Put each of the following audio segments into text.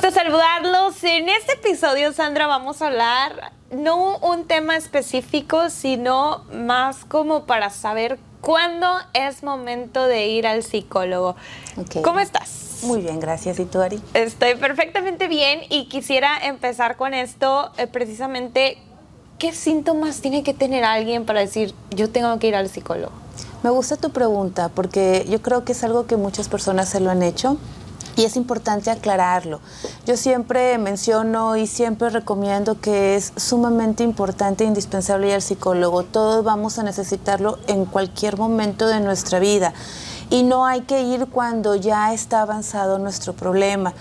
gusto saludarlos. En este episodio, Sandra, vamos a hablar no un tema específico, sino más como para saber cuándo es momento de ir al psicólogo. Okay. ¿Cómo estás? Muy bien, gracias. ¿Y tú, Ari? Estoy perfectamente bien y quisiera empezar con esto, precisamente, ¿qué síntomas tiene que tener alguien para decir, yo tengo que ir al psicólogo? Me gusta tu pregunta porque yo creo que es algo que muchas personas se lo han hecho. Y es importante aclararlo. Yo siempre menciono y siempre recomiendo que es sumamente importante e indispensable ir al psicólogo. Todos vamos a necesitarlo en cualquier momento de nuestra vida. Y no hay que ir cuando ya está avanzado nuestro problema.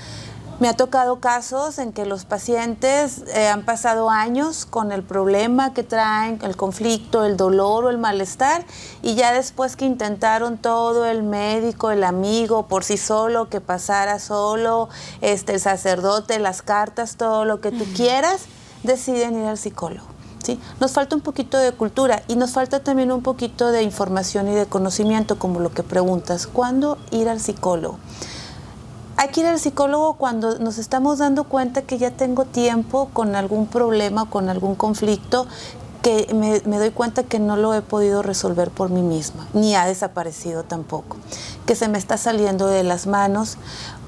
Me ha tocado casos en que los pacientes han pasado años con el problema que traen, el conflicto, el dolor o el malestar, y ya después que intentaron todo, el médico, el amigo, por sí solo, que pasara solo, el sacerdote, las cartas, todo lo que tú quieras, deciden ir al psicólogo. ¿Sí? Nos falta un poquito de cultura y nos falta también un poquito de información y de conocimiento, como lo que preguntas. ¿Cuándo ir al psicólogo? Hay que ir al psicólogo cuando nos estamos dando cuenta que ya tengo tiempo con algún problema, con algún conflicto, que me doy cuenta que no lo he podido resolver por mí misma, ni ha desaparecido tampoco, que se me está saliendo de las manos,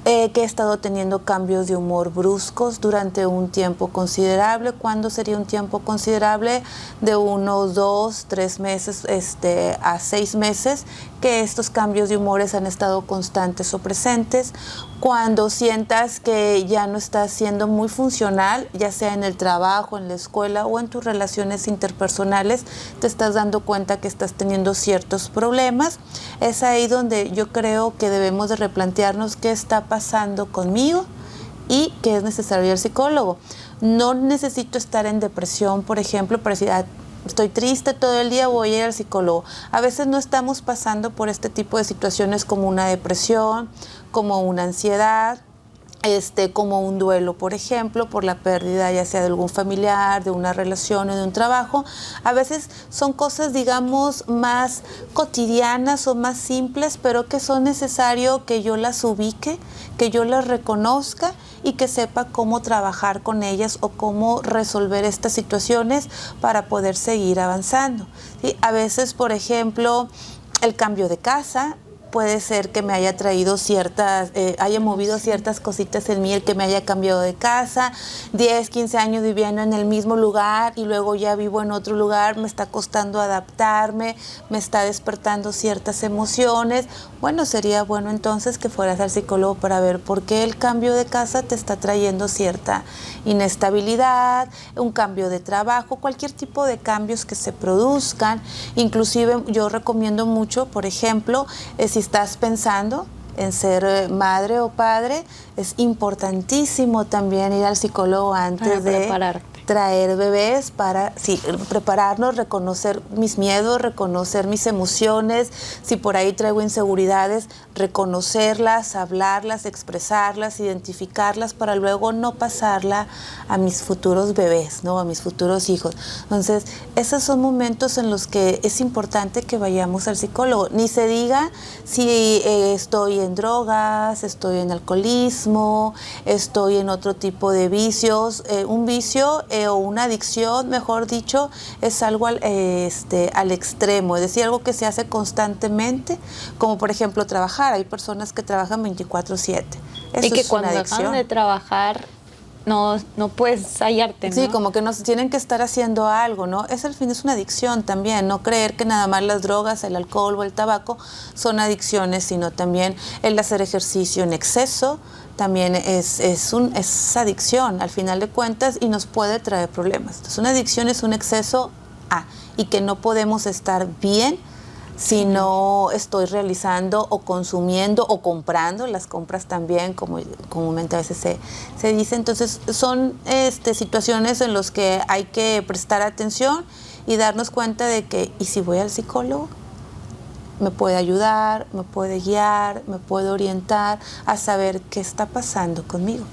que he estado teniendo cambios de humor bruscos durante un tiempo considerable. ¿Cuándo sería un tiempo considerable? De unos 2, 3 meses a 6 meses, que estos cambios de humores han estado constantes o presentes. Cuando sientas que ya no estás siendo muy funcional, ya sea en el trabajo, en la escuela o en tus relaciones interpersonales, te estás dando cuenta que estás teniendo ciertos problemas. Es ahí donde yo creo que debemos de replantearnos qué está pasando conmigo y que es necesario ir al psicólogo. No necesito estar en depresión, por ejemplo, para decir, estoy triste todo el día, voy a ir al psicólogo. A veces no estamos pasando por este tipo de situaciones como una depresión, como una ansiedad, como un duelo, por ejemplo, por la pérdida ya sea de algún familiar, de una relación o de un trabajo. A veces son cosas, digamos, más cotidianas o más simples, pero que son necesario que yo las ubique, que yo las reconozca y que sepa cómo trabajar con ellas o cómo resolver estas situaciones para poder seguir avanzando. ¿Sí? A veces, por ejemplo, el cambio de casa. Puede ser que me haya traído haya movido ciertas cositas en mí, el que me haya cambiado de casa, 10, 15 años viviendo en el mismo lugar y luego ya vivo en otro lugar, me está costando adaptarme, me está despertando ciertas emociones. Bueno, sería bueno entonces que fueras al psicólogo para ver por qué el cambio de casa te está trayendo cierta inestabilidad, un cambio de trabajo, cualquier tipo de cambios que se produzcan. Inclusive yo recomiendo mucho, por ejemplo, si estás pensando en ser madre o padre, es importantísimo también ir al psicólogo antes de traer bebés para prepararnos, reconocer mis miedos, reconocer mis emociones, si por ahí traigo inseguridades, reconocerlas, hablarlas, expresarlas, identificarlas para luego no pasarla a mis futuros bebés, ¿no? A mis futuros hijos. Entonces, esos son momentos en los que es importante que vayamos al psicólogo. Ni se diga si estoy en drogas, estoy en alcoholismo, estoy en otro tipo de vicios. Un vicio o una adicción, mejor dicho, es algo al extremo, es decir, algo que se hace constantemente, como por ejemplo trabajar. Hay personas que trabajan 24/7. Eso y que es cuando una adicción. acaban de trabajar no puedes hallarte, ¿no? Sí, como que tienen que estar haciendo algo, ¿no? Es una adicción también, no creer que nada más las drogas, el alcohol o el tabaco son adicciones, sino también el hacer ejercicio en exceso, también es adicción al final de cuentas y nos puede traer problemas. Entonces, una adicción es un exceso y que no podemos estar bien si no estoy realizando o consumiendo o comprando, las compras también, como comúnmente a veces se dice. Entonces, son situaciones en las que hay que prestar atención y darnos cuenta de que, ¿y si voy al psicólogo? Me puede ayudar, me puede guiar, me puede orientar a saber qué está pasando conmigo.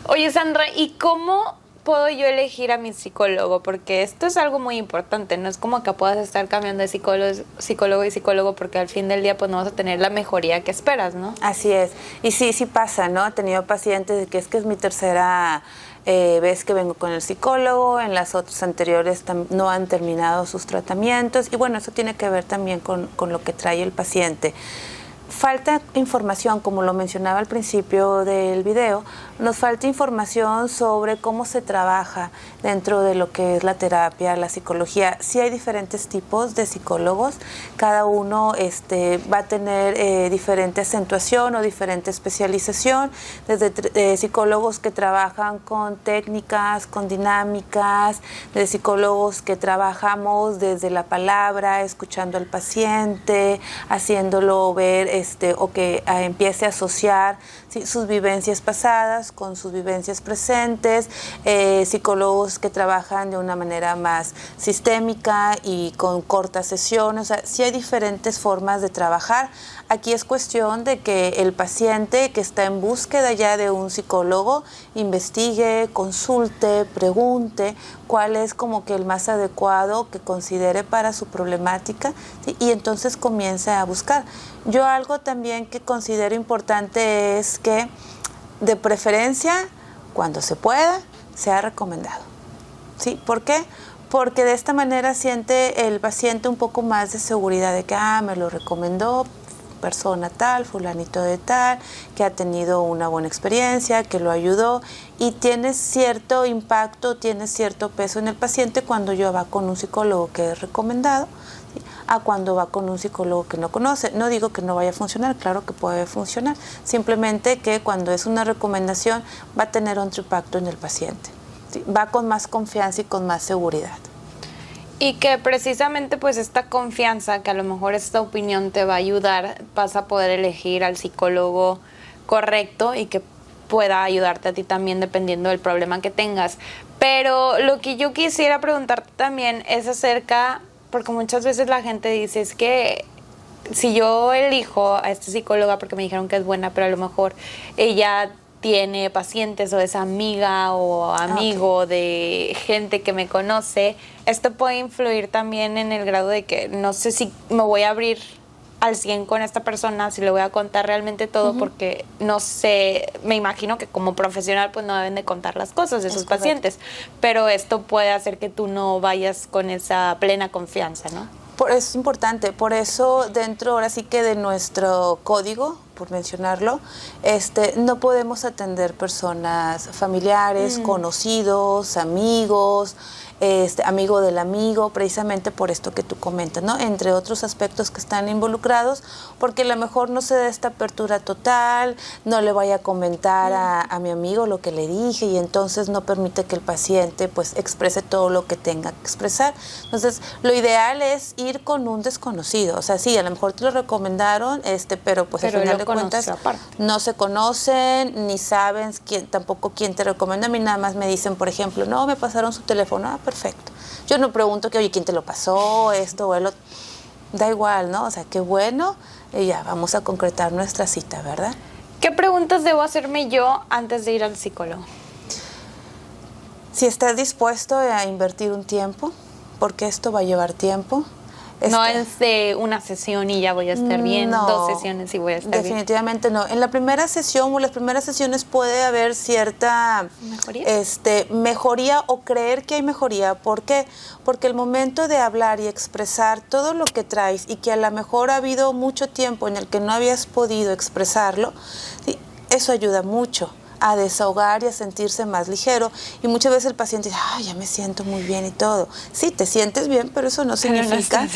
Oye, Sandra, ¿y cómo puedo yo elegir a mi psicólogo? Porque esto es algo muy importante, no es como que puedas estar cambiando de psicólogo y psicólogo porque al fin del día pues no vas a tener la mejoría que esperas, ¿no? Así es. Y sí pasa, ¿no? He tenido pacientes de que es mi tercera vez que vengo con el psicólogo, en las otras anteriores no han terminado sus tratamientos y bueno, eso tiene que ver también con lo que trae el paciente. Falta información, como lo mencionaba al principio del video, nos falta información sobre cómo se trabaja dentro de lo que es la terapia, la psicología. Sí hay diferentes tipos de psicólogos, cada uno va a tener diferente acentuación o diferente especialización, desde psicólogos que trabajan con técnicas, con dinámicas, de psicólogos que trabajamos desde la palabra, escuchando al paciente, haciéndolo ver o que empiece a asociar sus vivencias pasadas con sus vivencias presentes, psicólogos que trabajan de una manera más sistémica y con cortas sesiones, o sea, sí hay diferentes formas de trabajar. Aquí es cuestión de que el paciente que está en búsqueda ya de un psicólogo investigue, consulte, pregunte cuál es como que el más adecuado que considere para su problemática, ¿sí? Y entonces comience a buscar. Yo algo también que considero importante es que de preferencia, cuando se pueda, sea recomendado. ¿Sí? ¿Por qué? Porque de esta manera siente el paciente un poco más de seguridad de que me lo recomendó persona tal, fulanito de tal, que ha tenido una buena experiencia, que lo ayudó y tiene cierto impacto, tiene cierto peso en el paciente cuando yo va con un psicólogo que es recomendado, ¿sí? A cuando va con un psicólogo que no conoce. No digo que no vaya a funcionar, claro que puede funcionar, simplemente que cuando es una recomendación va a tener otro impacto en el paciente, ¿sí? Va con más confianza y con más seguridad. Y que precisamente pues esta confianza, que a lo mejor esta opinión te va a ayudar, vas a poder elegir al psicólogo correcto y que pueda ayudarte a ti también dependiendo del problema que tengas. Pero lo que yo quisiera preguntarte también es acerca, porque muchas veces la gente dice, es que si yo elijo a esta psicóloga porque me dijeron que es buena, pero a lo mejor ella tiene pacientes o es amiga o amigo de gente que me conoce, esto puede influir también en el grado de que no sé si me voy a abrir al 100 con esta persona, si le voy a contar realmente todo, porque no sé, me imagino que como profesional pues no deben de contar las cosas de sus pacientes, pero esto puede hacer que tú no vayas con esa plena confianza, ¿no? Es importante, por eso dentro ahora sí que de nuestro código, por mencionarlo, no podemos atender personas familiares, conocidos, amigos, amigo del amigo, precisamente por esto que tú comentas, ¿no? Entre otros aspectos que están involucrados, porque a lo mejor no se da esta apertura total, no le vaya a comentar a mi amigo lo que le dije y entonces no permite que el paciente pues exprese todo lo que tenga que expresar. Entonces, lo ideal es ir con un desconocido, o sea, sí, a lo mejor te lo recomendaron, pero pues al final de cuentas no se conocen, ni saben tampoco quién te recomienda. A mí nada más me dicen, por ejemplo, no, me pasaron su teléfono, perfecto. Yo no pregunto que, oye, ¿quién te lo pasó? Esto o el otro. Da igual, ¿no? O sea, qué bueno. Y ya, vamos a concretar nuestra cita, ¿verdad? ¿Qué preguntas debo hacerme yo antes de ir al psicólogo? Si estás dispuesto a invertir un tiempo, porque esto va a llevar tiempo. No es de una sesión y ya voy a estar bien, no, 2 sesiones y voy a estar definitivamente bien. No. En la primera sesión o las primeras sesiones puede haber cierta mejoría o creer que hay mejoría. ¿Por qué? Porque el momento de hablar y expresar todo lo que traes y que a lo mejor ha habido mucho tiempo en el que no habías podido expresarlo, ¿sí? Eso ayuda mucho a desahogar y a sentirse más ligero. Y muchas veces el paciente dice, ya me siento muy bien y todo. Sí, te sientes bien, pero eso no significa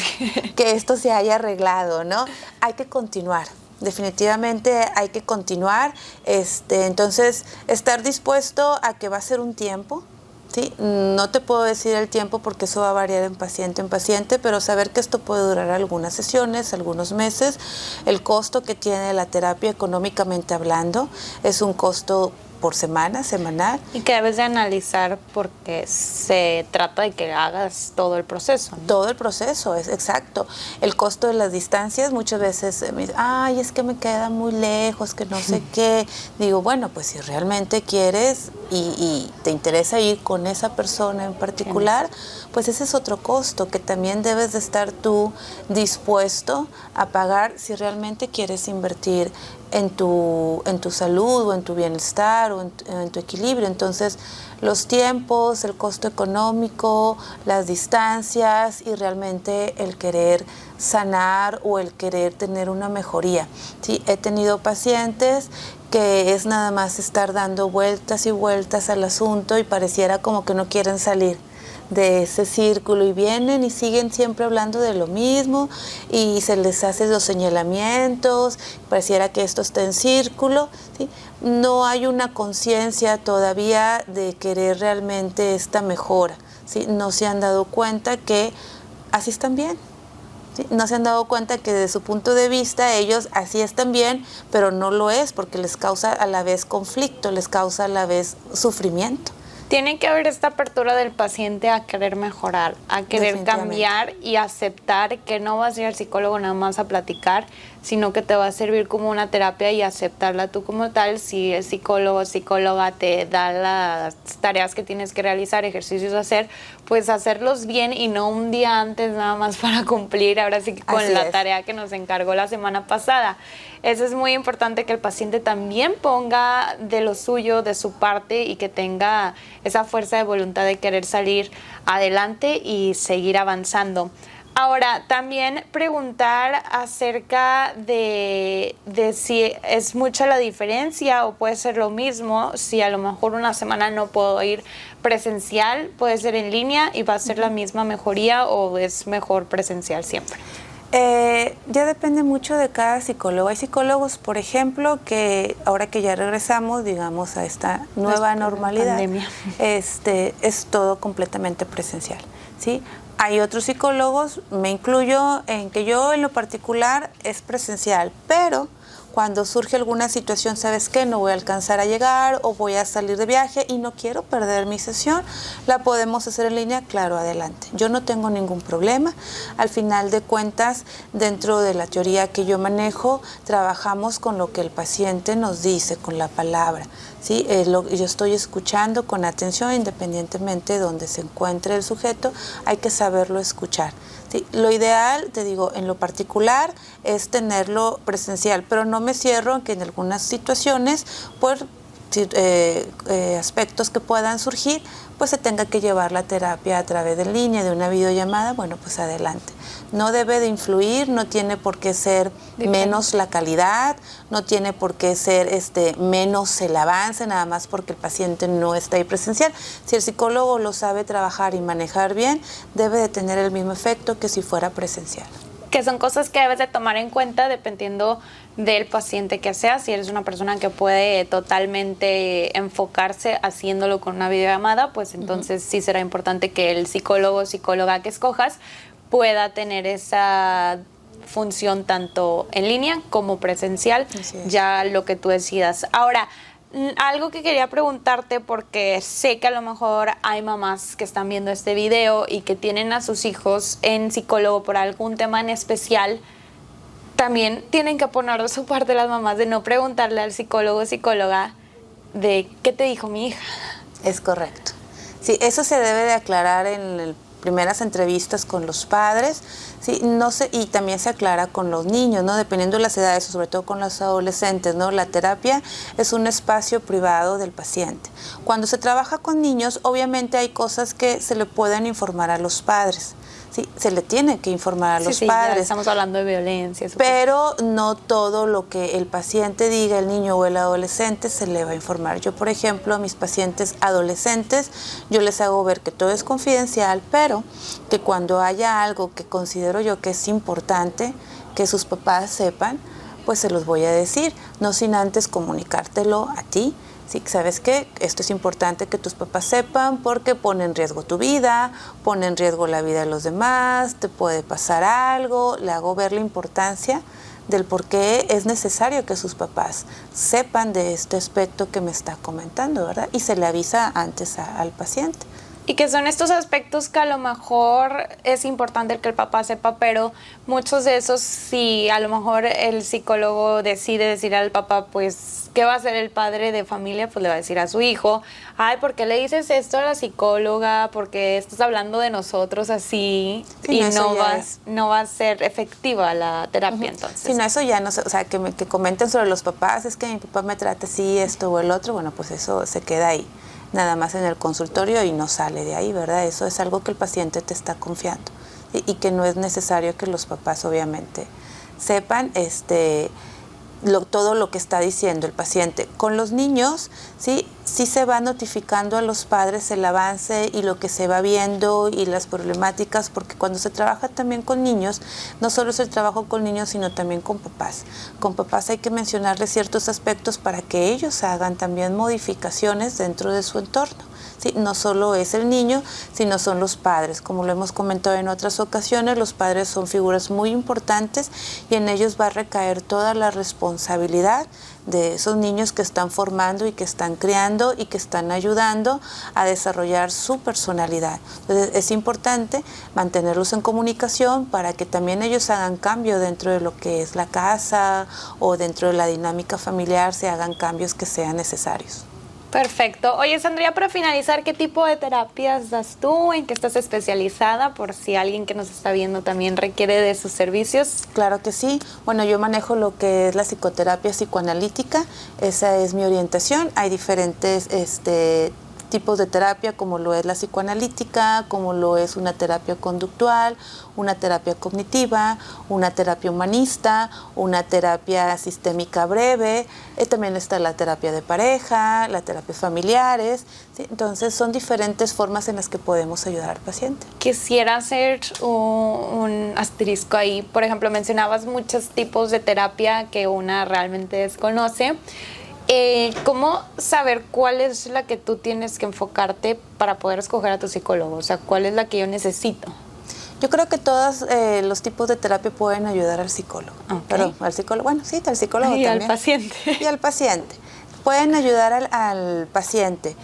que esto se haya arreglado, ¿no? Hay que continuar. Definitivamente hay que continuar. Entonces, estar dispuesto a que va a ser un tiempo, ¿sí? No te puedo decir el tiempo porque eso va a variar en paciente, pero saber que esto puede durar algunas sesiones, algunos meses. El costo que tiene la terapia económicamente hablando es un costo por semana, semanal. Y que debes de analizar porque se trata de que hagas todo el proceso, ¿no? Todo el proceso, es exacto. El costo de las distancias, muchas veces me dicen, ay, es que me queda muy lejos, que no sé qué. Digo, bueno, pues si realmente quieres y te interesa ir con esa persona en particular, pues ese es otro costo que también debes de estar tú dispuesto a pagar si realmente quieres invertir en tu salud o en tu bienestar o en tu equilibrio. Entonces, los tiempos, el costo económico, las distancias y realmente el querer sanar o el querer tener una mejoría. ¿Sí? He tenido pacientes que es nada más estar dando vueltas y vueltas al asunto y pareciera como que no quieren salir de ese círculo y vienen y siguen siempre hablando de lo mismo y se les hace los señalamientos, pareciera que esto está en círculo, ¿sí? No hay una conciencia todavía de querer realmente esta mejora, ¿sí? No se han dado cuenta que así están bien. ¿Sí? No se han dado cuenta que desde su punto de vista ellos así están bien, pero no lo es porque les causa a la vez conflicto, les causa a la vez sufrimiento. Tiene que haber esta apertura del paciente a querer mejorar, a querer cambiar y aceptar que no vas a ir al psicólogo nada más a platicar, sino que te va a servir como una terapia y aceptarla tú como tal. Si el psicólogo o psicóloga te da las tareas que tienes que realizar, ejercicios a hacer, pues hacerlos bien y no un día antes nada más para cumplir, ahora sí que con la tarea que nos encargó la semana pasada. Eso es muy importante, que el paciente también ponga de lo suyo, de su parte, y que tenga esa fuerza de voluntad de querer salir adelante y seguir avanzando. Ahora, también preguntar acerca de si es mucha la diferencia o puede ser lo mismo, si a lo mejor una semana no puedo ir presencial, puede ser en línea y va a ser la misma mejoría, o es mejor presencial siempre. Ya depende mucho de cada psicólogo. Hay psicólogos, por ejemplo, que ahora que ya regresamos, digamos, a esta nueva normalidad, es todo completamente presencial, ¿sí? Hay otros psicólogos, me incluyo en que yo en lo particular es presencial, pero cuando surge alguna situación, ¿sabes qué? No voy a alcanzar a llegar o voy a salir de viaje y no quiero perder mi sesión, ¿la podemos hacer en línea? Claro, adelante. Yo no tengo ningún problema. Al final de cuentas, dentro de la teoría que yo manejo, trabajamos con lo que el paciente nos dice, con la palabra. ¿Sí? Yo estoy escuchando con atención, independientemente de donde se encuentre el sujeto, hay que saberlo escuchar. ¿Sí? Lo ideal, te digo, en lo particular es tenerlo presencial, pero no me cierro en que en algunas situaciones, por aspectos que puedan surgir, pues se tenga que llevar la terapia a través de línea, de una videollamada, bueno, pues adelante. No debe de influir, no tiene por qué ser menos la calidad, no tiene por qué ser menos el avance, nada más porque el paciente no está ahí presencial. Si el psicólogo lo sabe trabajar y manejar bien, debe de tener el mismo efecto que si fuera presencial. Que son cosas que debes de tomar en cuenta dependiendo del paciente que seas. Si eres una persona que puede totalmente enfocarse haciéndolo con una videollamada, pues entonces sí será importante que el psicólogo o psicóloga que escojas pueda tener esa función tanto en línea como presencial, ya lo que tú decidas. Ahora, algo que quería preguntarte, porque sé que a lo mejor hay mamás que están viendo este video y que tienen a sus hijos en psicólogo por algún tema en especial, también tienen que poner de su parte las mamás de no preguntarle al psicólogo o psicóloga de qué te dijo mi hija. Es correcto. Sí, eso se debe de aclarar en primeras entrevistas con los padres, ¿sí? Y también se aclara con los niños, ¿no? Dependiendo de las edades, sobre todo con los adolescentes, ¿no? La terapia es un espacio privado del paciente. Cuando se trabaja con niños, obviamente hay cosas que se le pueden informar a los padres. Sí, se le tiene que informar a los padres. Ya estamos hablando de violencia. Pero no todo lo que el paciente diga, el niño o el adolescente, se le va a informar. Yo, por ejemplo, a mis pacientes adolescentes, yo les hago ver que todo es confidencial, pero que cuando haya algo que considero yo que es importante que sus papás sepan, pues se los voy a decir, no sin antes comunicártelo a ti. Sí, ¿sabes qué? Esto es importante que tus papás sepan porque pone en riesgo tu vida, pone en riesgo la vida de los demás, te puede pasar algo. Le hago ver la importancia del por qué es necesario que sus papás sepan de este aspecto que me está comentando, ¿verdad? Y se le avisa antes al paciente. Y que son estos aspectos que a lo mejor es importante que el papá sepa, pero muchos de esos, si a lo mejor el psicólogo decide decir al papá, pues, ¿qué va a hacer el padre de familia? Pues le va a decir a su hijo, ay, ¿por qué le dices esto a la psicóloga? ¿Por qué estás hablando de nosotros así? Sí, y no va a ser efectiva la terapia, entonces. Sí, no, eso ya no, o sea, que comenten sobre los papás, es que mi papá me trata así, esto o el otro, bueno, pues eso se queda ahí, nada más en el consultorio y no sale de ahí, ¿verdad? Eso es algo que el paciente te está confiando, ¿sí? Y que no es necesario que los papás obviamente sepan todo lo que está diciendo el paciente. Con los niños, sí se va notificando a los padres el avance y lo que se va viendo y las problemáticas, porque cuando se trabaja también con niños, no solo es el trabajo con niños, sino también con papás. Con papás hay que mencionarles ciertos aspectos para que ellos hagan también modificaciones dentro de su entorno. ¿Sí? No solo es el niño, sino son los padres. Como lo hemos comentado en otras ocasiones, los padres son figuras muy importantes y en ellos va a recaer toda la responsabilidad de esos niños que están formando y que están criando y que están ayudando a desarrollar su personalidad. Entonces es importante mantenerlos en comunicación para que también ellos hagan cambio dentro de lo que es la casa o dentro de la dinámica familiar, se hagan cambios que sean necesarios. Perfecto. Oye, Sandra, para finalizar, ¿qué tipo de terapias das tú? ¿En qué estás especializada? Por si alguien que nos está viendo también requiere de sus servicios. Claro que sí. Bueno, yo manejo lo que es la psicoterapia psicoanalítica. Esa es mi orientación. Hay diferentes tipos de terapia, como lo es la psicoanalítica, como lo es una terapia conductual, una terapia cognitiva, una terapia humanista, una terapia sistémica breve, también está la terapia de pareja, las terapias familiares, ¿sí? Entonces son diferentes formas en las que podemos ayudar al paciente. Quisiera hacer un asterisco ahí. Por ejemplo, mencionabas muchos tipos de terapia que una realmente desconoce. ¿Cómo saber cuál es la que tú tienes que enfocarte para poder escoger a tu psicólogo? O sea, ¿cuál es la que yo necesito? Yo creo que todos los tipos de terapia pueden ayudar al psicólogo. Okay. Pero al psicólogo, bueno, sí, al psicólogo y también. Y al paciente. Y al paciente. Pueden ayudar al paciente.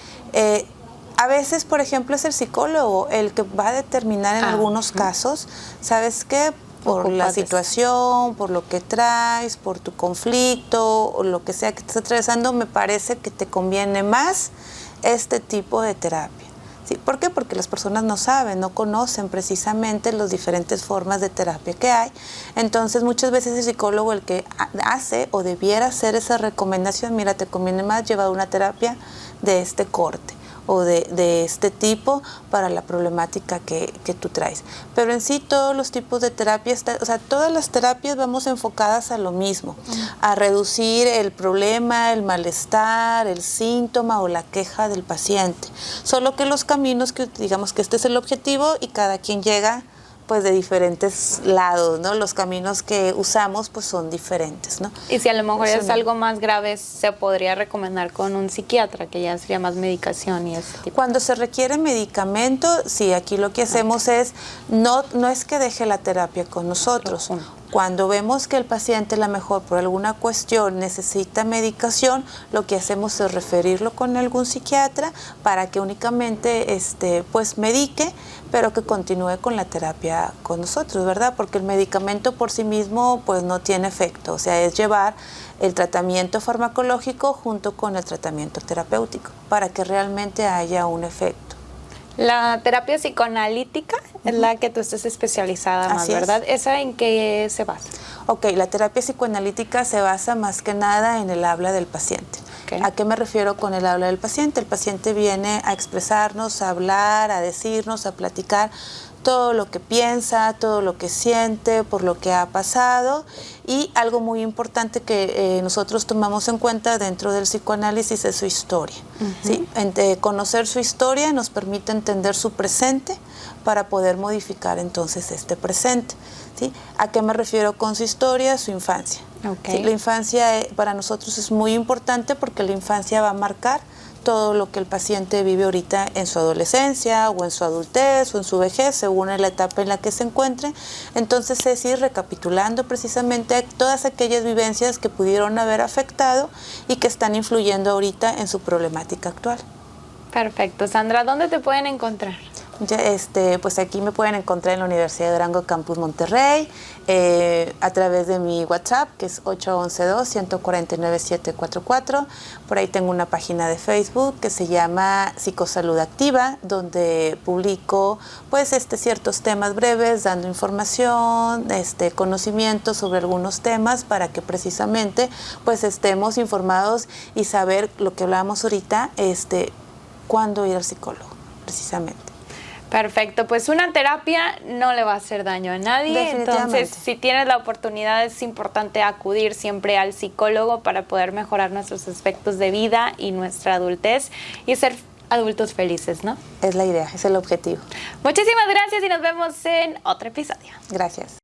A veces, por ejemplo, es el psicólogo el que va a determinar en algunos casos, ¿sabes qué? Por la situación, por lo que traes, por tu conflicto, o lo que sea que estés atravesando, me parece que te conviene más este tipo de terapia. ¿Sí? ¿Por qué? Porque las personas no saben, no conocen precisamente las diferentes formas de terapia que hay. Entonces, muchas veces el psicólogo el que hace o debiera hacer esa recomendación, mira, te conviene más llevar una terapia de este corte o de este tipo para la problemática que tú traes. Pero en sí todos los tipos de terapias, o sea, todas las terapias vamos enfocadas a lo mismo, a reducir el problema, el malestar, el síntoma o la queja del paciente. Solo que los caminos, que digamos que este es el objetivo y cada quien llega pues de diferentes lados, ¿no? Los caminos que usamos pues son diferentes, ¿no? Y si a lo mejor es algo más grave, se podría recomendar con un psiquiatra, que ya sería más medicación y ese tipo. Cuando se requiere medicamento, sí, aquí lo que hacemos es, no es que deje la terapia con nosotros. Cuando vemos que el paciente, a lo mejor por alguna cuestión, necesita medicación, lo que hacemos es referirlo con algún psiquiatra para que únicamente pues medique, pero que continúe con la terapia con nosotros, ¿verdad? Porque el medicamento por sí mismo pues no tiene efecto, o sea, es llevar el tratamiento farmacológico junto con el tratamiento terapéutico para que realmente haya un efecto. La terapia psicoanalítica es la que tú estás especializada más, ¿verdad? ¿Esa en qué se basa? Ok, la terapia psicoanalítica se basa más que nada en el habla del paciente. Okay. ¿A qué me refiero con el habla del paciente? El paciente viene a expresarnos, a hablar, a decirnos, a platicar todo lo que piensa, todo lo que siente, por lo que ha pasado, y algo muy importante que nosotros tomamos en cuenta dentro del psicoanálisis es su historia. ¿Sí? Conocer su historia nos permite entender su presente para poder modificar entonces este presente. ¿Sí? ¿A qué me refiero con su historia? Su infancia. Okay. ¿Sí? La infancia para nosotros es muy importante porque la infancia va a marcar todo lo que el paciente vive ahorita en su adolescencia o en su adultez o en su vejez, según la etapa en la que se encuentre. Entonces es ir recapitulando precisamente todas aquellas vivencias que pudieron haber afectado y que están influyendo ahorita en su problemática actual. Perfecto. Sandra, ¿dónde te pueden encontrar? Ya, pues aquí me pueden encontrar en la Universidad de Durango Campus Monterrey, a través de mi WhatsApp, que es 811-249-744. Por ahí tengo una página de Facebook que se llama Psicosalud Activa, donde publico pues ciertos temas breves, dando información, conocimiento sobre algunos temas para que precisamente pues estemos informados y saber lo que hablábamos ahorita, cuándo ir al psicólogo, precisamente. Perfecto, pues una terapia no le va a hacer daño a nadie, entonces si tienes la oportunidad es importante acudir siempre al psicólogo para poder mejorar nuestros aspectos de vida y nuestra adultez y ser adultos felices, ¿no? Es la idea, es el objetivo. Muchísimas gracias y nos vemos en otro episodio. Gracias.